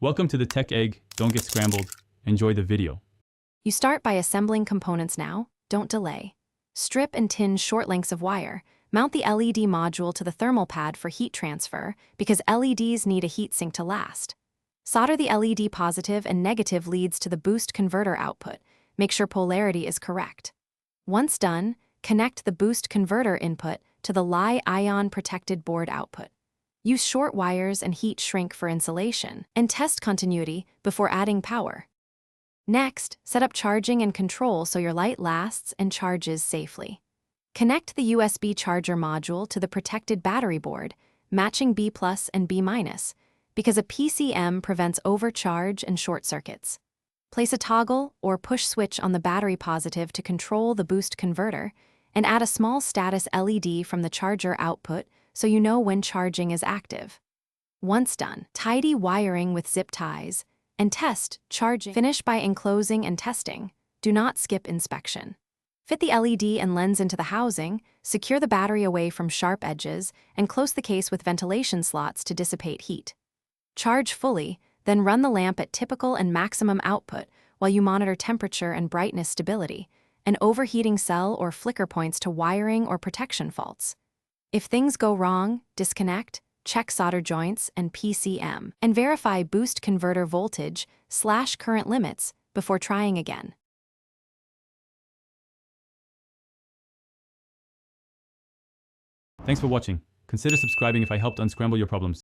Welcome to the Tech Egg. Don't get scrambled. Enjoy the video. You start by assembling components now. Don't delay. Strip and tinge short lengths of wire. Mount the LED module to the thermal pad for heat transfer because LEDs need a heatsink to last. Solder the LED positive and negative leads to the boost converter output. Make sure polarity is correct. Once done, connect the boost converter input to the Li-ion protected board output. Use short wires and heat shrink for insulation, and test continuity before adding power. Next, set up charging and control so your light lasts and charges safely. Connect the USB charger module to the protected battery board, matching B+ and B-, because a PCM prevents overcharge and short circuits. Place a toggle or push switch on the battery positive to control the boost converter, and add a small status LED from the charger output so you know when charging is active. Once done, tidy wiring with zip ties and test charging. Finish by enclosing and testing. Do not skip inspection. Fit the LED and lens into the housing, secure the battery away from sharp edges, and close the case with ventilation slots to dissipate heat. Charge fully, then run the lamp at typical and maximum output while you monitor temperature and brightness stability, and overheating cell or flicker points to wiring or protection faults. If things go wrong, disconnect, check solder joints and PCM, and verify boost converter voltage/current limits before trying again. Thanks for watching. Consider subscribing if I helped unscramble your problems.